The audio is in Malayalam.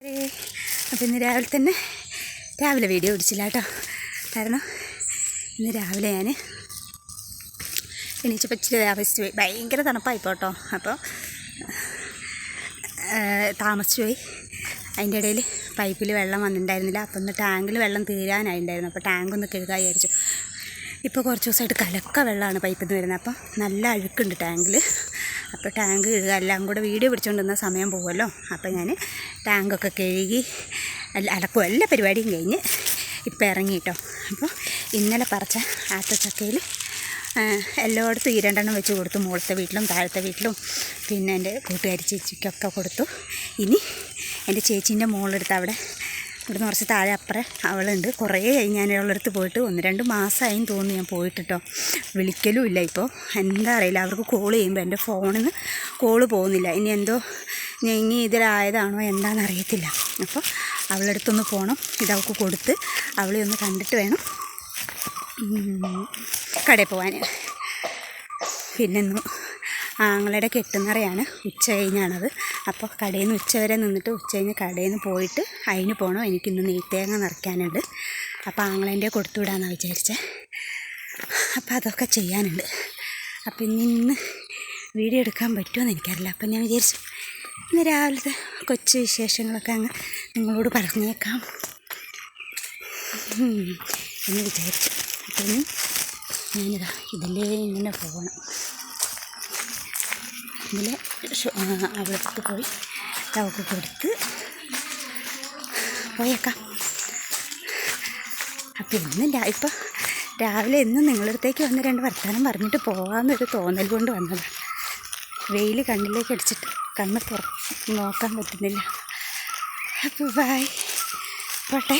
അപ്പോൾ ഇന്ന് രാവിലെ വീഡിയോ പിടിച്ചില്ല കേട്ടോ. കാരണം ഇന്ന് രാവിലെ ഞാൻ എണീച്ചപ്പോൾ ഇച്ചിരി താമസിച്ച് പോയി. ഭയങ്കര തണുപ്പായിപ്പോൾ കേട്ടോ. അപ്പോൾ താമസിച്ച് പോയി. അതിൻ്റെ ഇടയിൽ പൈപ്പിൽ വെള്ളം വന്നിട്ടുണ്ടായിരുന്നില്ല. അപ്പോൾ ഒന്ന് ടാങ്കിൽ വെള്ളം തീരാനായിട്ടുണ്ടായിരുന്നു. അപ്പോൾ ടാങ്കൊന്ന് കഴുകാൻ വിചാരിച്ചു. ഇപ്പോൾ കുറച്ച് ദിവസമായിട്ട് കലക്ക വെള്ളമാണ് പൈപ്പിൽ നിന്ന് വരുന്നത്. അപ്പോൾ നല്ല അഴുക്കുണ്ട് ടാങ്കിൽ. അപ്പോൾ ടാങ്ക് കഴുകുക എല്ലാം കൂടെ വീഡിയോ പിടിച്ചുകൊണ്ടിരുന്ന സമയം പോകുമല്ലോ. അപ്പോൾ ഞാൻ ടാങ്കൊക്കെ കഴുകി അലക്കും എല്ലാ പരിപാടിയും കഴിഞ്ഞ് ഇപ്പോൾ ഇറങ്ങി കേട്ടോ. അപ്പോൾ ഇന്നലെ പറിച്ച ആത്തച്ചക്കയിൽ എല്ലായിടത്തും 2 വെച്ച് കൊടുത്തു. മുകളിലത്തെ വീട്ടിലും താഴത്തെ വീട്ടിലും പിന്നെ എൻ്റെ കൂട്ടുകാരി ചേച്ചിക്കൊക്കെ കൊടുത്തു. ഇനി എൻ്റെ ചേച്ചീൻ്റെ മോളെടുത്ത് അവിടെ ഇവിടുന്ന് കുറച്ച് താഴെ അപ്പുറം അവളുണ്ട്. കുറേ കഴിഞ്ഞ് ഞാൻ അവളടുത്ത് പോയിട്ട് 1-2 മാസമായിന്ന് തോന്നുന്നു ഞാൻ പോയിട്ട് കേട്ടോ. വിളിക്കലും ഇല്ല ഇപ്പോൾ. എന്താ അറിയില്ല, അവർക്ക് കോൾ ചെയ്യുമ്പോൾ എൻ്റെ ഫോണിൽ നിന്ന് കോള് പോകുന്നില്ല. ഇനി എന്തോ ഞെങ്ങി ഇതിലായതാണോ എന്താണെന്ന് അറിയത്തില്ല. അപ്പോൾ അവളടുത്തൊന്ന് പോകണം. ഇതവൾക്ക് കൊടുത്ത് അവളെ ഒന്ന് കണ്ടിട്ട് വേണം കടയിൽ പോകാൻ. പിന്നെ ആങ്ങളുടെ കെട്ടുന്നറയാണ്. ഉച്ച കഴിഞ്ഞാണത്. അപ്പോൾ കടയിൽ നിന്ന് ഉച്ച വരെ നിന്നിട്ട് ഉച്ച കഴിഞ്ഞ് കടയിൽ നിന്ന് പോയിട്ട് അതിന് പോകണം. എനിക്കിന്ന് നെയ്ത്തേങ്ങ നിറയ്ക്കാനുണ്ട്. അപ്പോൾ ആങ്ങളേൻ്റെ കൊടുത്തു വിടാമെന്നാണ് വിചാരിച്ചത്. അപ്പോൾ അതൊക്കെ ചെയ്യാനുണ്ട്. അപ്പോൾ ഇന്ന് വീഡിയോ എടുക്കാൻ പറ്റുമെന്ന് എനിക്കറിയില്ല. അപ്പം ഞാൻ വിചാരിച്ചു ഇന്ന് രാവിലത്തെ കൊച്ചു വിശേഷങ്ങളൊക്കെ അങ്ങ് നിങ്ങളോട് പറഞ്ഞേക്കാം എന്ന് വിചാരിച്ചു. അപ്പം ഞാനിതാ ഇതിലേ ഇങ്ങനെ പോകണം. ഇതിൽ അവിടത്ത് പോയി അവൾക്ക് കൊടുത്ത് പോയേക്കാം. അപ്പം ഇപ്പം രാവിലെ എന്നും നിങ്ങളുടെ അടുത്തേക്ക് വന്ന് 2 വർത്തമാനം പറഞ്ഞിട്ട് പോകാമെന്നൊരു തോന്നൽ കൊണ്ട് വന്നതാണ്. വെയിൽ കണ്ണിലേക്ക് അടിച്ചിട്ട് കണ്ണ് നോക്കാൻ പറ്റുന്നില്ല. അപ്പോൾ ബൈ, പോട്ടെ.